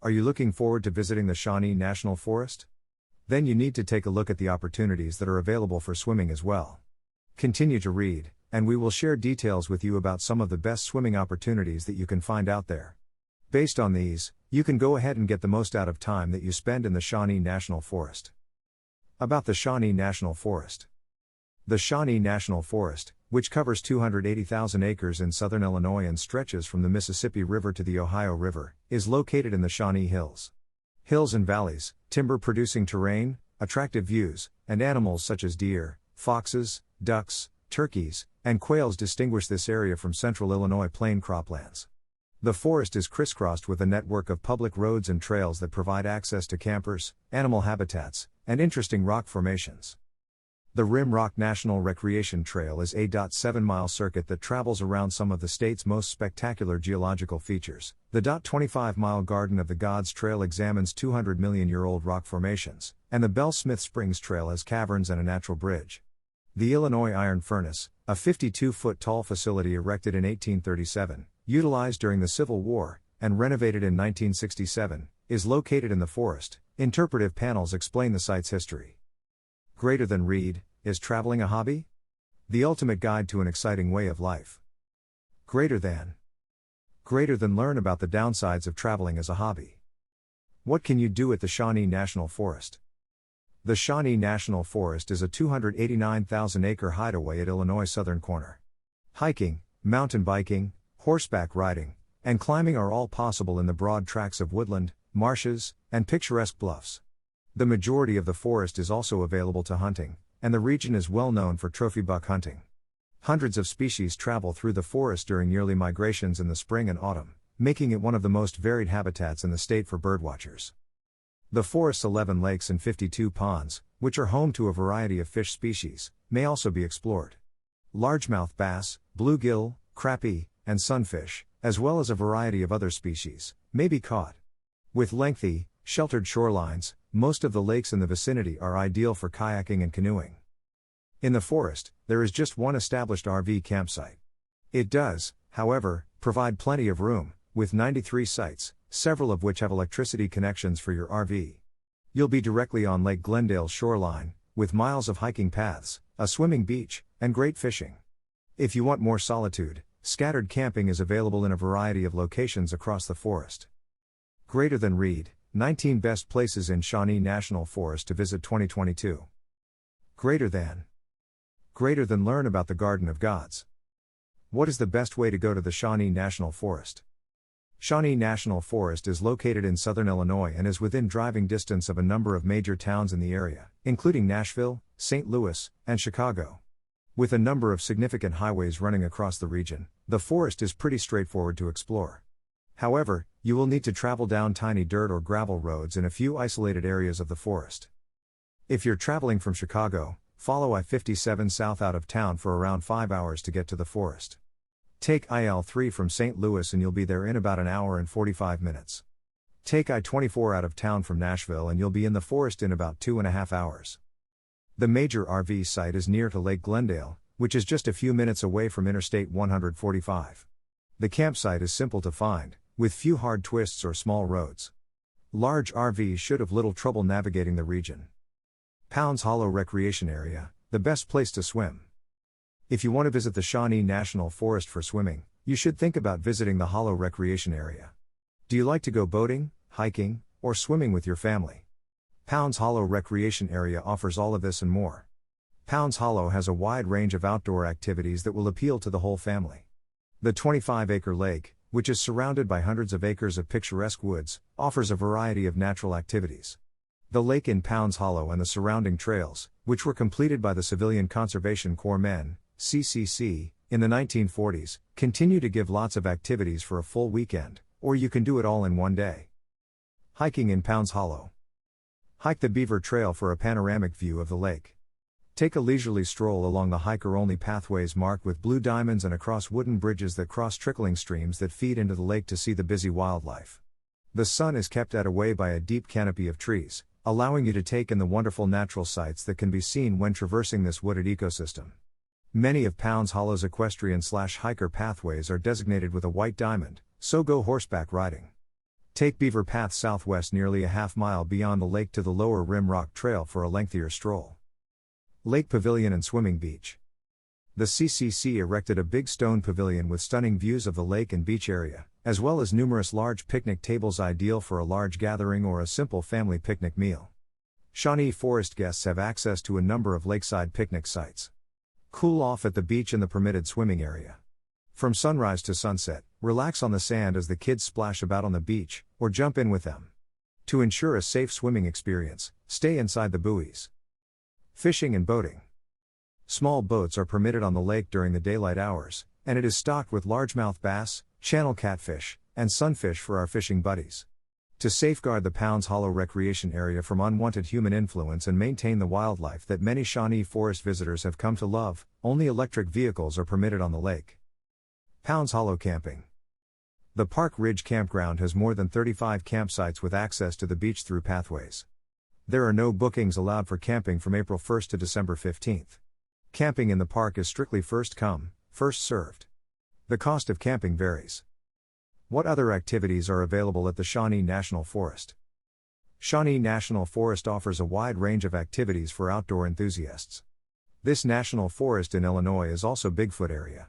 Are you looking forward to visiting the Shawnee National Forest? Then you need to take a look at the opportunities that are available for swimming as well. Continue to read, and we will share details with you about some of the best swimming opportunities that you can find out there. Based on these, you can go ahead and get the most out of time that you spend in the Shawnee National Forest. About the Shawnee National Forest. The Shawnee National Forest, which covers 280,000 acres in southern Illinois and stretches from the Mississippi River to the Ohio River, is located in the Shawnee Hills. Hills and valleys, timber-producing terrain, attractive views, and animals such as deer, foxes, ducks, turkeys, and quails distinguish this area from central Illinois plain croplands. The forest is crisscrossed with a network of public roads and trails that provide access to campers, animal habitats, and interesting rock formations. The Rim Rock National Recreation Trail is a 7-mile circuit that travels around some of the state's most spectacular geological features. The 25-mile Garden of the Gods Trail examines 200-million-year-old rock formations, and the Bell Smith Springs Trail has caverns and a natural bridge. The Illinois Iron Furnace, a 52-foot-tall facility erected in 1837, utilized during the Civil War, and renovated in 1967, is located in the forest. Interpretive panels explain the site's history. Greater than read, is traveling a hobby? The ultimate guide to an exciting way of life. Greater than learn about the downsides of traveling as a hobby. What can you do at the Shawnee National Forest? The Shawnee National Forest is a 289,000-acre hideaway at Illinois' southern corner. Hiking, mountain biking, horseback riding, and climbing are all possible in the broad tracts of woodland, marshes, and picturesque bluffs. The majority of the forest is also available to hunting, and the region is well known for trophy buck hunting. Hundreds of species travel through the forest during yearly migrations in the spring and autumn, making it one of the most varied habitats in the state for birdwatchers. The forest's 11 lakes and 52 ponds, which are home to a variety of fish species, may also be explored. Largemouth bass, bluegill, crappie, and sunfish, as well as a variety of other species, may be caught. With lengthy, sheltered shorelines, most of the lakes in the vicinity are ideal for kayaking and canoeing. In the forest, there is just one established RV campsite. It does, however, provide plenty of room, with 93 sites, several of which have electricity connections for your RV. You'll be directly on Lake Glendale's shoreline, with miles of hiking paths, a swimming beach, and great fishing. If you want more solitude, scattered camping is available in a variety of locations across the forest. Greater than read, 19 best places in Shawnee National Forest to visit 2022. Greater than learn about the Garden of Gods. What is the best way to go to the Shawnee National Forest? Shawnee National Forest is located in southern Illinois and is within driving distance of a number of major towns in the area, including Nashville, St. Louis, and Chicago. With a number of significant highways running across the region, the forest is pretty straightforward to explore. However, you will need to travel down tiny dirt or gravel roads in a few isolated areas of the forest. If you're traveling from Chicago, follow I-57 south out of town for around 5 hours to get to the forest. Take IL-3 from St. Louis and you'll be there in about an hour and 45 minutes. Take I-24 out of town from Nashville and you'll be in the forest in about 2.5 hours. The major RV site is near to Lake Glendale, which is just a few minutes away from Interstate 145. The campsite is simple to find, with few hard twists or small roads. Large RVs should have little trouble navigating the region. Pounds Hollow Recreation Area, the best place to swim. If you want to visit the Shawnee National Forest for swimming, you should think about visiting the Hollow Recreation Area. Do you like to go boating, hiking, or swimming with your family? Pounds Hollow Recreation Area offers all of this and more. Pounds Hollow has a wide range of outdoor activities that will appeal to the whole family. The 25-acre lake, which is surrounded by hundreds of acres of picturesque woods, offers a variety of natural activities. The lake in Pounds Hollow and the surrounding trails, which were completed by the Civilian Conservation Corps men, CCC, in the 1940s, continue to give lots of activities for a full weekend, or you can do it all in one day. Hiking in Pounds Hollow. Hike the Beaver Trail for a panoramic view of the lake. Take a leisurely stroll along the hiker-only pathways marked with blue diamonds and across wooden bridges that cross trickling streams that feed into the lake to see the busy wildlife. The sun is kept at away by a deep canopy of trees, allowing you to take in the wonderful natural sights that can be seen when traversing this wooded ecosystem. Many of Pounds Hollow's equestrian/hiker pathways are designated with a white diamond, so go horseback riding. Take Beaver Path southwest nearly a half-mile beyond the lake to the Lower Rim Rock Trail for a lengthier stroll. Lake Pavilion and Swimming Beach. The CCC erected a big stone pavilion with stunning views of the lake and beach area, as well as numerous large picnic tables ideal for a large gathering or a simple family picnic meal. Shawnee Forest guests have access to a number of lakeside picnic sites. Cool off at the beach in the permitted swimming area. From sunrise to sunset, relax on the sand as the kids splash about on the beach, or jump in with them. To ensure a safe swimming experience, stay inside the buoys. Fishing and boating. Small boats are permitted on the lake during the daylight hours, and it is stocked with largemouth bass, channel catfish, and sunfish for our fishing buddies. To safeguard the Pounds Hollow recreation area from unwanted human influence and maintain the wildlife that many Shawnee Forest visitors have come to love, only electric vehicles are permitted on the lake. Pounds Hollow camping. The Park Ridge Campground has more than 35 campsites with access to the beach through pathways. There are no bookings allowed for camping from April 1st to December 15th. Camping in the park is strictly first come, first served. The cost of camping varies. What other activities are available at the Shawnee National Forest? Shawnee National Forest offers a wide range of activities for outdoor enthusiasts. This national forest in Illinois is also Bigfoot area.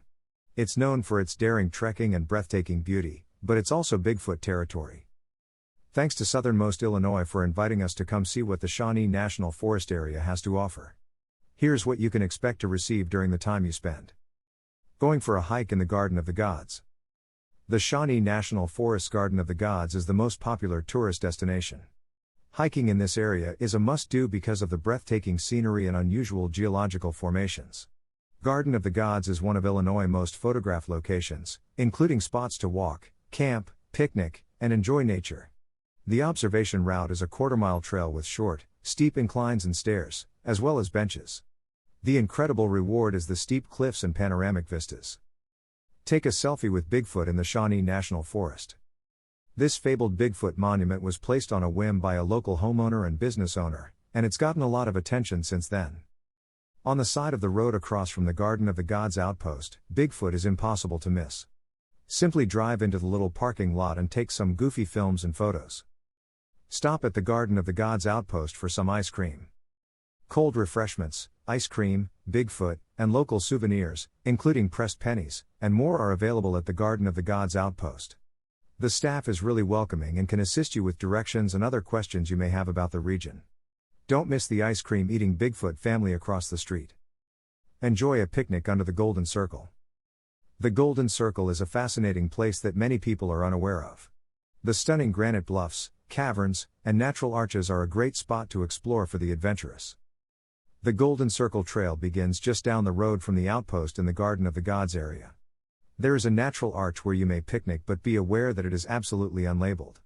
It's known for its daring trekking and breathtaking beauty, but it's also Bigfoot territory. Thanks to Southernmost Illinois for inviting us to come see what the Shawnee National Forest area has to offer. Here's what you can expect to receive during the time you spend. Going for a hike in the Garden of the Gods. The Shawnee National Forest's Garden of the Gods is the most popular tourist destination. Hiking in this area is a must-do because of the breathtaking scenery and unusual geological formations. Garden of the Gods is one of Illinois' most photographed locations, including spots to walk, camp, picnic, and enjoy nature. The observation route is a quarter-mile trail with short, steep inclines and stairs, as well as benches. The incredible reward is the steep cliffs and panoramic vistas. Take a selfie with Bigfoot in the Shawnee National Forest. This fabled Bigfoot monument was placed on a whim by a local homeowner and business owner, and it's gotten a lot of attention since then. On the side of the road across from the Garden of the Gods outpost, Bigfoot is impossible to miss. Simply drive into the little parking lot and take some goofy films and photos. Stop at the Garden of the Gods outpost for some ice cream. Cold refreshments, ice cream, Bigfoot, and local souvenirs, including pressed pennies, and more are available at the Garden of the Gods outpost. The staff is really welcoming and can assist you with directions and other questions you may have about the region. Don't miss the ice cream eating Bigfoot family across the street. Enjoy a picnic under the Golden Circle. The Golden Circle is a fascinating place that many people are unaware of. The stunning granite bluffs, caverns, and natural arches are a great spot to explore for the adventurous. The Golden Circle Trail begins just down the road from the outpost in the Garden of the Gods area. There is a natural arch where you may picnic, but be aware that it is absolutely unlabeled.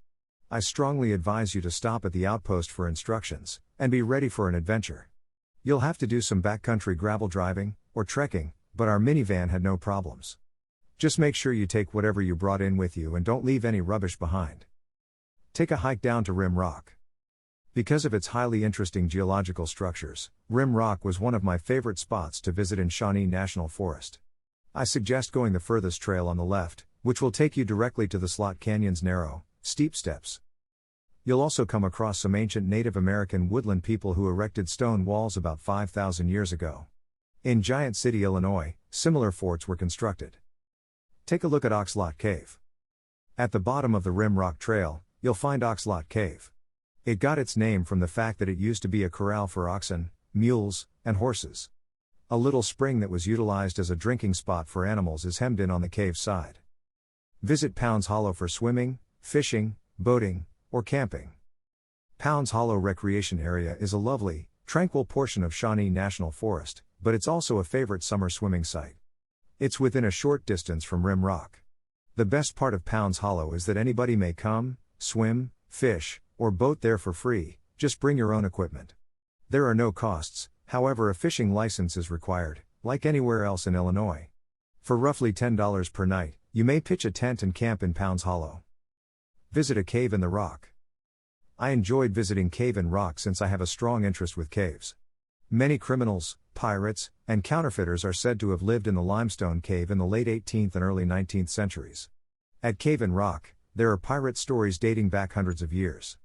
I strongly advise you to stop at the outpost for instructions, and be ready for an adventure. You'll have to do some backcountry gravel driving, or trekking, but our minivan had no problems. Just make sure you take whatever you brought in with you and don't leave any rubbish behind. Take a hike down to Rim Rock. Because of its highly interesting geological structures, Rim Rock was one of my favorite spots to visit in Shawnee National Forest. I suggest going the furthest trail on the left, which will take you directly to the Slot Canyon's narrow, steep steps. You'll also come across some ancient Native American woodland people who erected stone walls about 5,000 years ago. In Giant City, Illinois, similar forts were constructed. Take a look at Oxlot Cave. At the bottom of the Rim Rock Trail, you'll find Oxlot Cave. It got its name from the fact that it used to be a corral for oxen, mules, and horses. A little spring that was utilized as a drinking spot for animals is hemmed in on the cave side. Visit Pounds Hollow for swimming, fishing, boating, or camping. Pounds Hollow Recreation Area is a lovely, tranquil portion of Shawnee National Forest, but it's also a favorite summer swimming site. It's within a short distance from Rim Rock. The best part of Pounds Hollow is that anybody may come, swim, fish, or boat there for free, just bring your own equipment. There are no costs, however a fishing license is required, like anywhere else in Illinois. For roughly $10 per night, you may pitch a tent and camp in Pounds Hollow. Visit a cave in the rock. I enjoyed visiting Cave in Rock since I have a strong interest with caves. Many criminals, pirates, and counterfeiters are said to have lived in the limestone cave in the late 18th and early 19th centuries. At Cave in Rock, there are pirate stories dating back hundreds of years.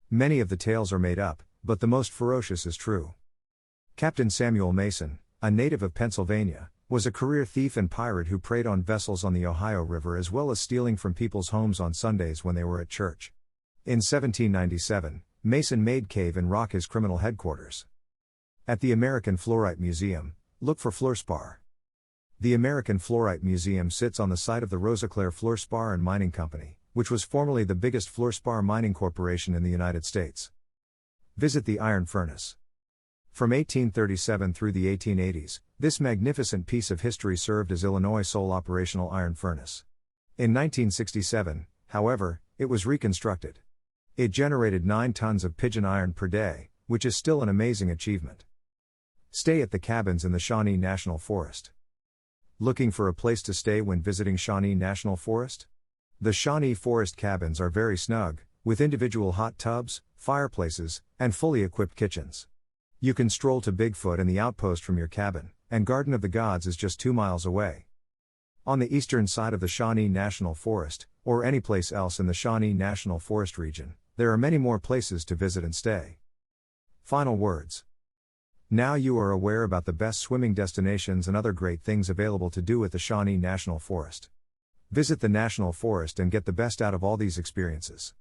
Many of the tales are made up, but the most ferocious is true. Captain Samuel Mason, a native of Pennsylvania, was a career thief and pirate who preyed on vessels on the Ohio River as well as stealing from people's homes on Sundays when they were at church. In 1797, Mason made cave and rock his criminal headquarters. At the American Fluorite Museum, look for fluorspar. The American Fluorite Museum sits on the site of the Rosiclare Fluorspar and Mining Company, which was formerly the biggest fluorspar mining corporation in the United States. Visit the iron furnace. From 1837 through the 1880s, this magnificent piece of history served as Illinois' sole operational iron furnace. In 1967, however, it was reconstructed. It generated 9 tons of pigeon iron per day, which is still an amazing achievement. Stay at the cabins in the Shawnee National Forest. Looking for a place to stay when visiting Shawnee National Forest? The Shawnee Forest cabins are very snug, with individual hot tubs, fireplaces, and fully equipped kitchens. You can stroll to Bigfoot and the outpost from your cabin, and Garden of the Gods is just 2 miles away. On the eastern side of the Shawnee National Forest, or any place else in the Shawnee National Forest region, there are many more places to visit and stay. Final words. Now you are aware about the best swimming destinations and other great things available to do at the Shawnee National Forest. Visit the National Forest and get the best out of all these experiences.